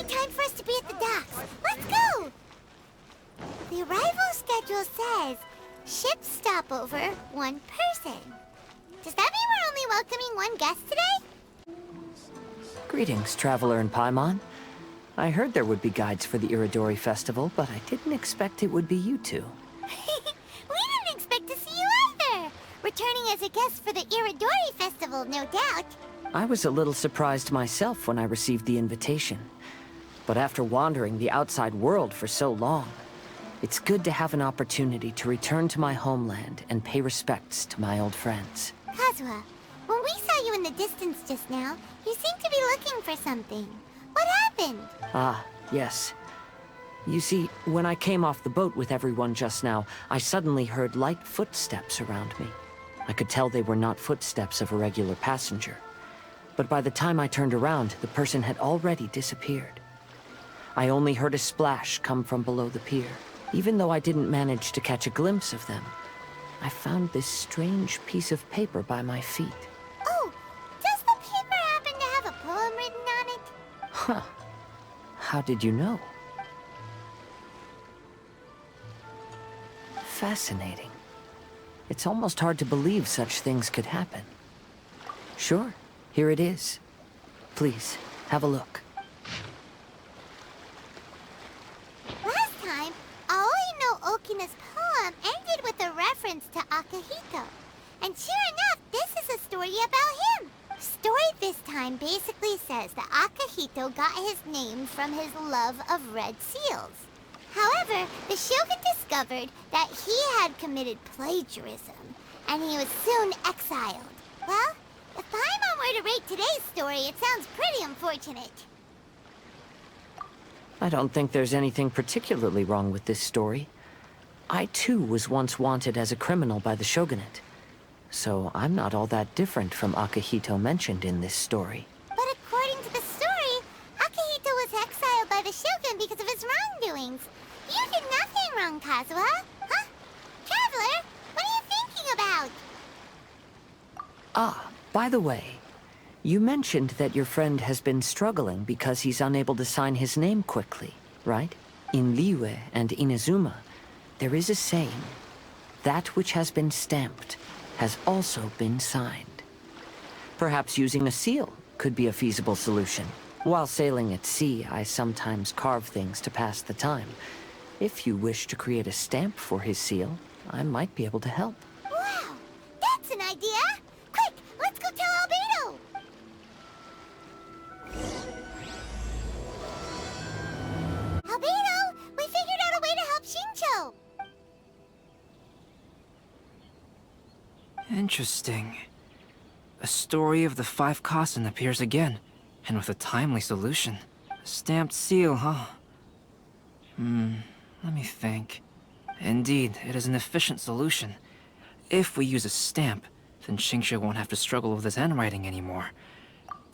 Finally time for us to be at the docks. Let's go! The arrival schedule says ship stopover, 1 person. Does that mean we're only welcoming 1 guest today? Greetings, Traveler in Paimon. I heard there would be guides for the Iridori Festival, but I didn't expect it would be you two. We didn't expect to see you either! Returning as a guest for the Iridori Festival, no doubt. I was a little surprised myself when I received the invitation. But after wandering the outside world for so long, it's good to have an opportunity to return to my homeland and pay respects to my old friends. Kazuha, when we saw you in the distance just now, you seemed to be looking for something. What happened? Ah, yes. You see, when I came off the boat with everyone just now, I suddenly heard light footsteps around me. I could tell they were not footsteps of a regular passenger. But by the time I turned around, the person had already disappeared. I only heard a splash come from below the pier. Even though I didn't manage to catch a glimpse of them, I found this strange piece of paper by my feet. Oh, does the paper happen to have a poem written on it? Huh. How did you know? Fascinating. It's almost hard to believe such things could happen. Sure, here it is. Please, have a look. Last time, Aoi no Okina's poem ended with a reference to Akihito. And sure enough, this is a story about him. Story this time basically says that Akihito got his name from his love of red seals. However, the Shogun discovered that he had committed plagiarism, and he was soon exiled. Well, if Paimon were to rate today's story, it sounds pretty unfortunate. I don't think there's anything particularly wrong with this story. I too was once wanted as a criminal by the shogunate. So I'm not all that different from Akihito mentioned in this story. But according to the story, Akihito was exiled by the Shogun because of his wrongdoings. You did nothing wrong, Kazuha. Huh? Traveler, what are you thinking about? Ah, by the way, you mentioned that your friend has been struggling because he's unable to sign his name quickly, right? In Liyue and Inazuma, there is a saying, that which has been stamped has also been signed. Perhaps using a seal could be a feasible solution. While sailing at sea, I sometimes carve things to pass the time. If you wish to create a stamp for his seal, I might be able to help. Wow, that's an idea! Quick, let's go tell Albedo! Albedo, we figured out a way to help Shincho! Interesting. A story of the 5 Kasen appears again, and with a timely solution. A stamped seal, huh? Let me think. Indeed, it is an efficient solution. If we use a stamp, then Xingqiu won't have to struggle with his handwriting anymore.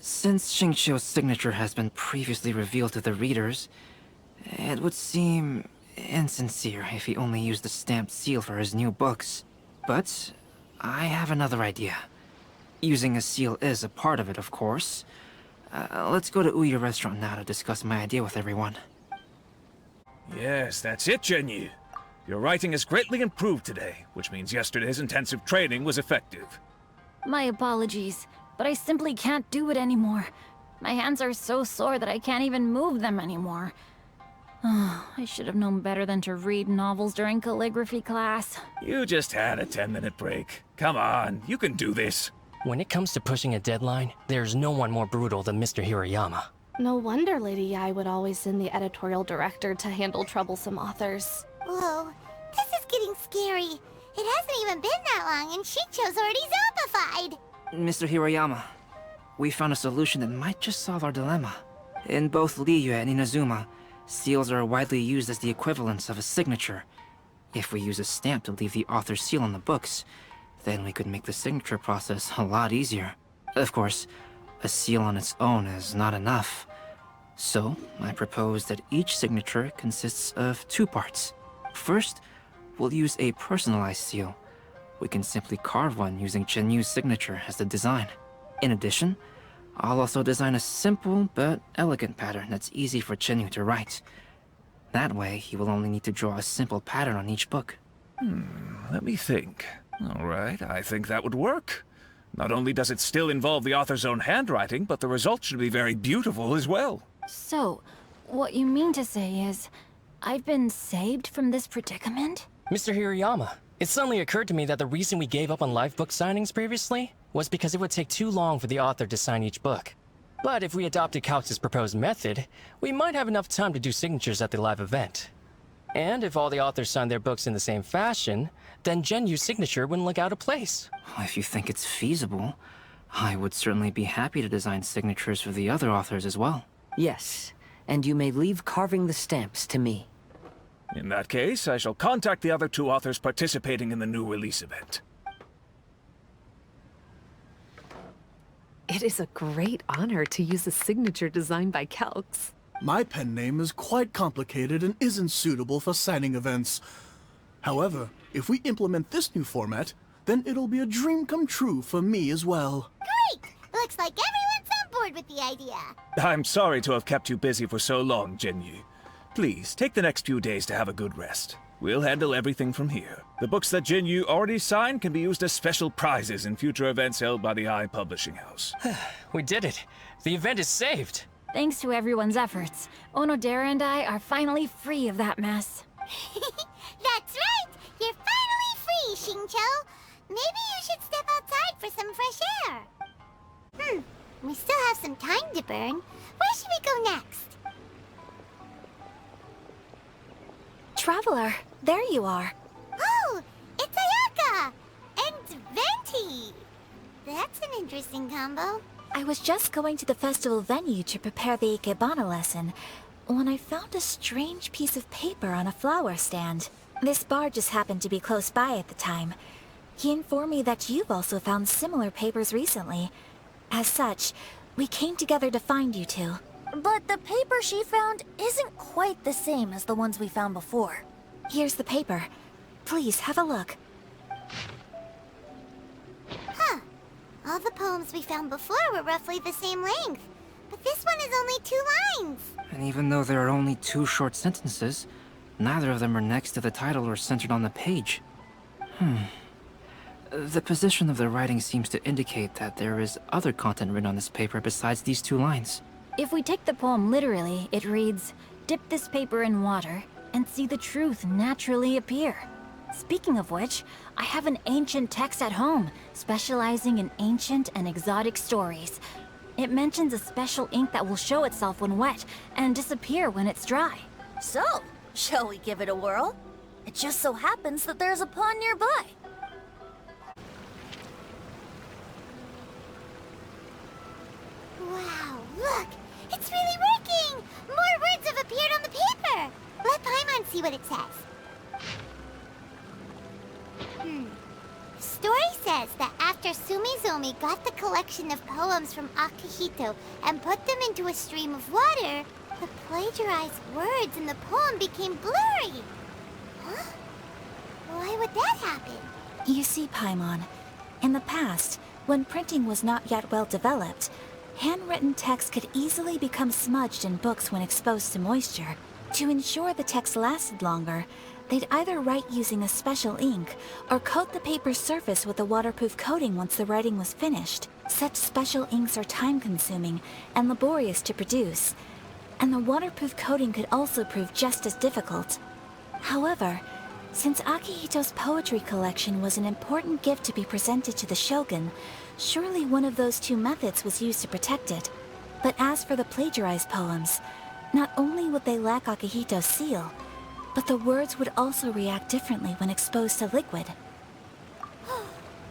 Since Xingqiu's signature has been previously revealed to the readers, it would seem insincere if he only used the stamped seal for his new books. But I have another idea. Using a seal is a part of it, of course. Let's go to Ouya Restaurant now to discuss my idea with everyone. Yes, that's it, Genyu. Your writing has greatly improved today, which means yesterday's intensive training was effective. My apologies, but I simply can't do it anymore. My hands are so sore that I can't even move them anymore. I should have known better than to read novels during calligraphy class. You just had a 10-minute break. Come on, you can do this. When it comes to pushing a deadline, there's no one more brutal than Mr. Hirayama. No wonder Lady Yai would always send the editorial director to handle troublesome authors. Whoa, this is getting scary. It hasn't even been that long and Shincho's already zombified. Mr. Hirayama, we found a solution that might just solve our dilemma. In both Liyue and Inazuma, seals are widely used as the equivalents of a signature. If we use a stamp to leave the author's seal on the books, then we could make the signature process a lot easier. Of course, a seal on its own is not enough. So, I propose that each signature consists of 2 parts. First, we'll use a personalized seal. We can simply carve one using Chenyu's signature as the design. In addition, I'll also design a simple but elegant pattern that's easy for Jinyu to write. That way, he will only need to draw a simple pattern on each book. Let me think. All right, I think that would work. Not only does it still involve the author's own handwriting, but the result should be very beautiful as well. So, what you mean to say is, I've been saved from this predicament? Mr. Hirayama, it suddenly occurred to me that the reason we gave up on live book signings previously was because it would take too long for the author to sign each book. But if we adopted Calx's proposed method, we might have enough time to do signatures at the live event. And if all the authors signed their books in the same fashion, then Genyu's signature wouldn't look out of place. If you think it's feasible, I would certainly be happy to design signatures for the other authors as well. Yes, and you may leave carving the stamps to me. In that case, I shall contact the other two authors participating in the new release event. It is a great honor to use a signature designed by Calx. My pen name is quite complicated and isn't suitable for signing events. However, if we implement this new format, then it'll be a dream come true for me as well. Great! Looks like everyone's on board with the idea. I'm sorry to have kept you busy for so long, Jinyu. Please, take the next few days to have a good rest. We'll handle everything from here. The books that Jinyu already signed can be used as special prizes in future events held by the Eye Publishing House. We did it. The event is saved. Thanks to everyone's efforts, Onodera and I are finally free of that mess. That's right! You're finally free, Xingqiu! Maybe you should step outside for some fresh air. We still have some time to burn. Where should we go next? Traveler, there you are. Oh, it's Ayaka! And Venti! That's an interesting combo. I was just going to the festival venue to prepare the Ikebana lesson when I found a strange piece of paper on a flower stand. This bard just happened to be close by at the time. He informed me that you've also found similar papers recently. As such, we came together to find you two. But the paper she found isn't quite the same as the ones we found before. Here's the paper. Please, have a look. Huh. All the poems we found before were roughly the same length. But this one is only 2 lines. And even though there are only 2 short sentences, neither of them are next to the title or centered on the page. The position of the writing seems to indicate that there is other content written on this paper besides these 2 lines. If we take the poem literally, it reads, "Dip this paper in water and see the truth naturally appear." Speaking of which, I have an ancient text at home, specializing in ancient and exotic stories. It mentions a special ink that will show itself when wet and disappear when it's dry. So, shall we give it a whirl? It just so happens that there's a pond nearby. Wow, look! It's really working! More words have appeared on the paper! Let Paimon see what it says. Story says that after Sumizomi got the collection of poems from Akihito and put them into a stream of water, the plagiarized words in the poem became blurry. Huh? Why would that happen? You see, Paimon, in the past, when printing was not yet well developed, handwritten text could easily become smudged in books when exposed to moisture. To ensure the text lasted longer, they'd either write using a special ink or coat the paper's surface with a waterproof coating once the writing was finished. Such special inks are time-consuming and laborious to produce, and the waterproof coating could also prove just as difficult. However, since Akihito's poetry collection was an important gift to be presented to the shogun, surely one of those 2 methods was used to protect it. But as for the plagiarized poems, not only would they lack Akihito's seal, but the words would also react differently when exposed to liquid.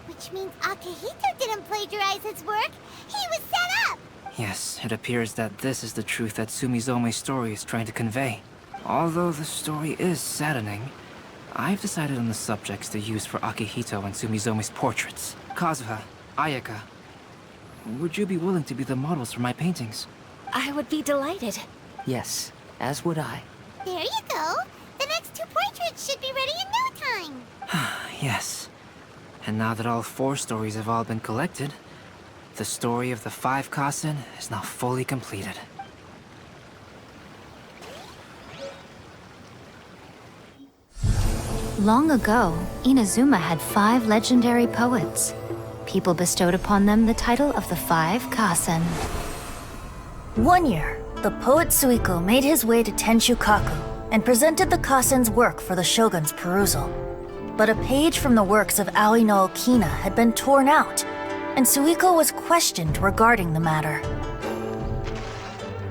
Which means Akihito didn't plagiarize his work. He was set up! Yes, it appears that this is the truth that Sumizome's story is trying to convey. Although the story is saddening, I've decided on the subjects to use for Akihito and Sumizome's portraits. Kazuha, Ayaka, would you be willing to be the models for my paintings? I would be delighted. Yes, as would I. There you go. The next 2 portraits should be ready in no time. Yes. And now that all 4 stories have all been collected, The story of the 5 Kasen is now fully completed. Long ago, Inazuma had 5 legendary poets. People bestowed upon them the title of the 5 Kasen. One year, the poet Suiko made his way to Tenshukaku and presented the Kasen's work for the shogun's perusal. But a page from the works of Aoi no Okina had been torn out, and Suiko was questioned regarding the matter.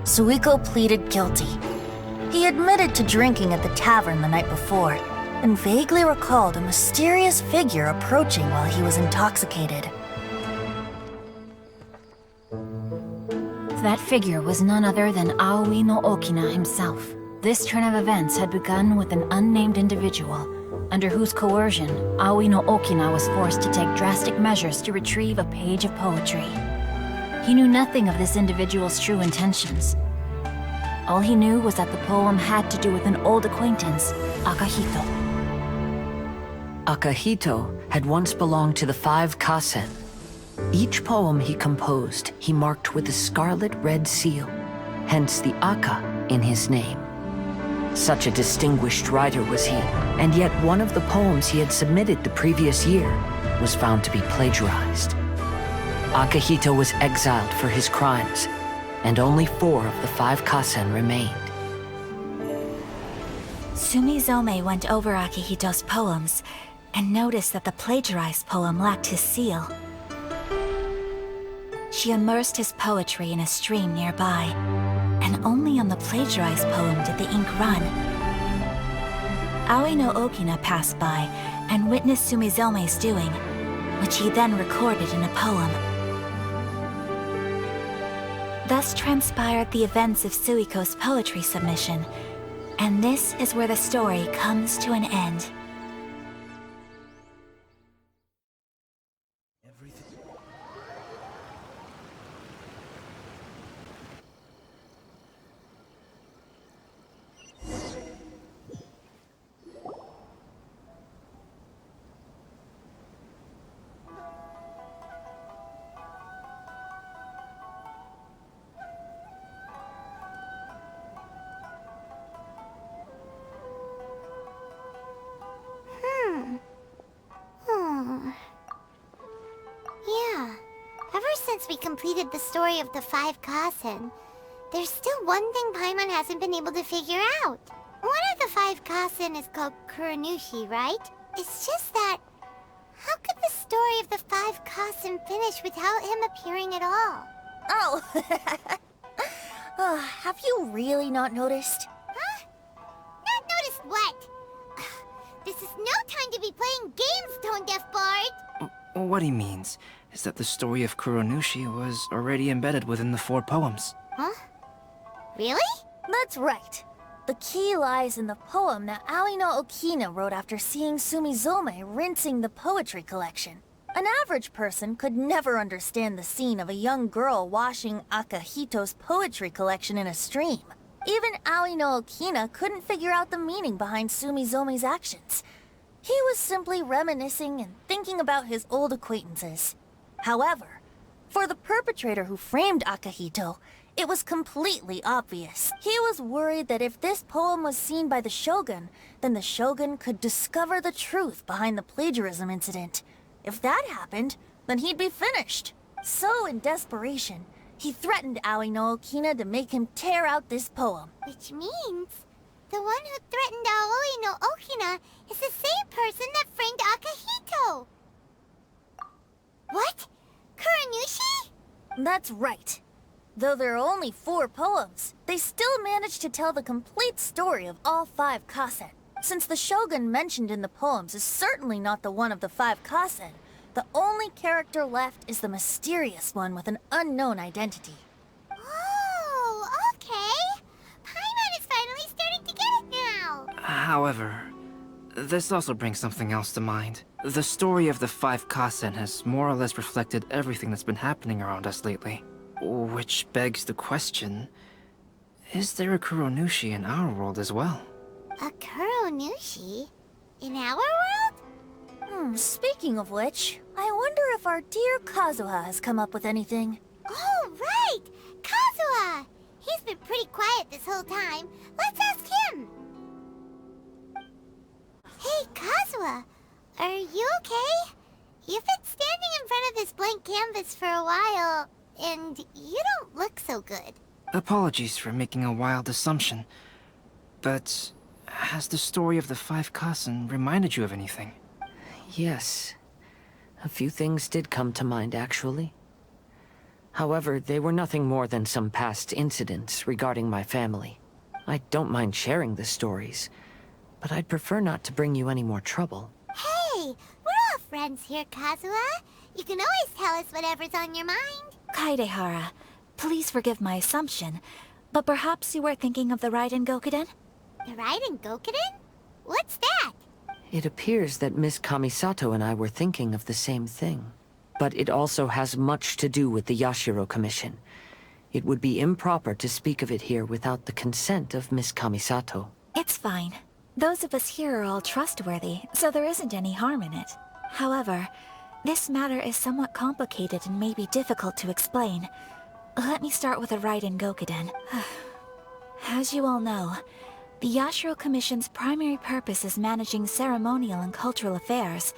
Suiko pleaded guilty. He admitted to drinking at the tavern the night before, and vaguely recalled a mysterious figure approaching while he was intoxicated. That figure was none other than Aoi no Okina himself. This turn of events had begun with an unnamed individual, under whose coercion, Aoi no Okina was forced to take drastic measures to retrieve a page of poetry. He knew nothing of this individual's true intentions. All he knew was that the poem had to do with an old acquaintance, Akahito. Akahito had once belonged to the 5 Kasen. Each poem he composed, he marked with a scarlet red seal, hence the Aka in his name. Such a distinguished writer was he, and yet one of the poems he had submitted the previous year was found to be plagiarized. Akahito was exiled for his crimes, and only 4 of the 5 Kasen remained. Sumizome went over Akihito's poems and noticed that the plagiarized poem lacked his seal. She immersed his poetry in a stream nearby, and only on the plagiarized poem did the ink run. Aoi no Okina passed by and witnessed Sumizome's doing, which he then recorded in a poem. Thus transpired the events of Suiko's poetry submission, and this is where the story comes to an end. Yeah. Ever since we completed the story of the 5 Kasen, there's still one thing Paimon hasn't been able to figure out. One of the 5 Kasen is called Kuronushi, right? It's just that... how could the story of the 5 Kasen finish without him appearing at all? Oh! Have you really not noticed? Huh? Not noticed what? This is no time to be playing games, Tone Deaf Bard! What he means is that the story of Kuronushi was already embedded within the 4 poems. Huh? Really? That's right. The key lies in the poem that Aoi no Okina wrote after seeing Sumizome rinsing the poetry collection. An average person could never understand the scene of a young girl washing Akahito's poetry collection in a stream. Even Aoi no Okina couldn't figure out the meaning behind Sumizome's actions. He was simply reminiscing and thinking about his old acquaintances. However, for the perpetrator who framed Akahito, it was completely obvious. He was worried that if this poem was seen by the Shogun, then the Shogun could discover the truth behind the plagiarism incident. If that happened, then he'd be finished. So in desperation, he threatened Aoi no Okina to make him tear out this poem. Which means... the one who threatened Aoi no Okina is the same person that framed Akahito! What? Kuronushi? That's right. Though there are only 4 poems, they still managed to tell the complete story of all 5 Kasen. Since the Shogun mentioned in the poems is certainly not the one of the 5 Kasen, the only character left is the mysterious one with an unknown identity. Oh, okay. Paimon is finally starting to get it now. However, this also brings something else to mind. The story of the 5 Kasen has more or less reflected everything that's been happening around us lately. Which begs the question, is there a Kuronushi in our world as well? A Kuronushi? In our world? Speaking of which, I wonder if our dear Kazuha has come up with anything. Oh, right! Kazuha! He's been pretty quiet this whole time. Let's ask him. Hey, Kazuha. Are you okay? You've been standing in front of this blank canvas for a while, and you don't look so good. Apologies for making a wild assumption, but has the story of the five Kasen reminded you of anything? Yes. A few things did come to mind, actually. However, they were nothing more than some past incidents regarding my family. I don't mind sharing the stories, but I'd prefer not to bring you any more trouble. Hey, we're all friends here, Kazuha. You can always tell us whatever's on your mind. Kaidehara, please forgive my assumption, but perhaps you were thinking of the Raiden Gokuden? The Raiden Gokuden? What's that? It appears that Miss Kamisato and I were thinking of the same thing. But it also has much to do with the Yashiro Commission. It would be improper to speak of it here without the consent of Miss Kamisato. It's fine. Those of us here are all trustworthy, so there isn't any harm in it. However, this matter is somewhat complicated and may be difficult to explain. Let me start with the Raiden Gokuden. As you all know, the Yashiro Commission's primary purpose is managing ceremonial and cultural affairs,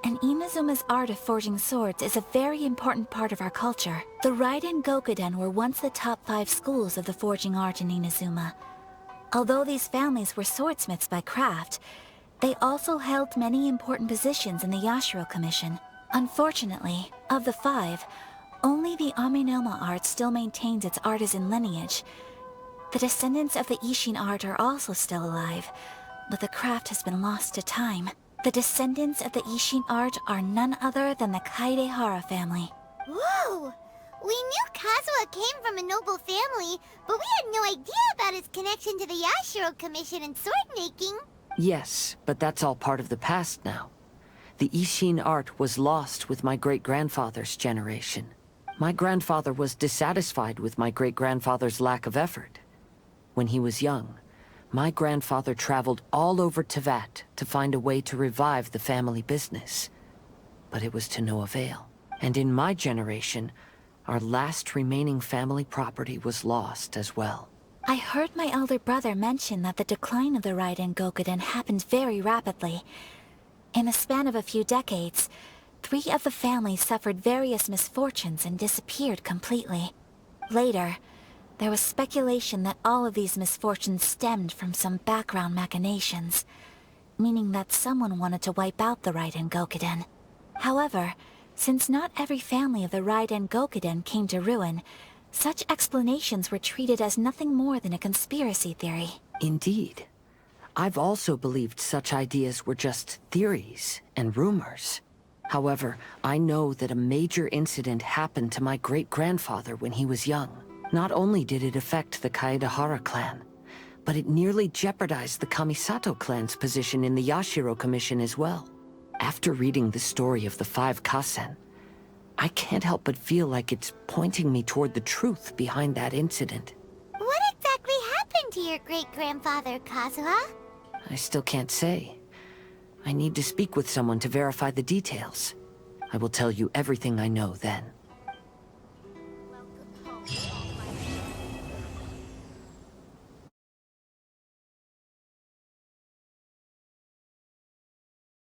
and Inazuma's art of forging swords is a very important part of our culture. The Raiden Gokuden were once the top 5 schools of the forging art in Inazuma. Although these families were swordsmiths by craft, they also held many important positions in the Yashiro Commission. Unfortunately, of the 5, only the Aminoma art still maintains its artisan lineage. The descendants of the Ishin art are also still alive, but the craft has been lost to time. The descendants of the Ishin art are none other than the Kaidehara family. Whoa! We knew Kazuha came from a noble family, but we had no idea about his connection to the Yashiro Commission and sword making. Yes, but that's all part of the past now. The Ishin art was lost with my great-grandfather's generation. My grandfather was dissatisfied with my great-grandfather's lack of effort. When he was young, my grandfather traveled all over Tevat to find a way to revive the family business. But it was to no avail. And in my generation, our last remaining family property was lost as well. I heard my elder brother mention that the decline of the Raiden Gokuden happened very rapidly. In the span of a few decades, 3 of the families suffered various misfortunes and disappeared completely. Later, there was speculation that all of these misfortunes stemmed from some background machinations, meaning that someone wanted to wipe out the Raiden Gokuden. However, since not every family of the Raiden Gokuden came to ruin, such explanations were treated as nothing more than a conspiracy theory. Indeed. I've also believed such ideas were just theories and rumors. However, I know that a major incident happened to my great-grandfather when he was young. Not only did it affect the Kaedehara clan, but it nearly jeopardized the Kamisato clan's position in the Yashiro Commission as well. After reading the story of the 5 Kasen, I can't help but feel like it's pointing me toward the truth behind that incident. What exactly happened to your great-grandfather, Kazuha? I still can't say. I need to speak with someone to verify the details. I will tell you everything I know then. Welcome home.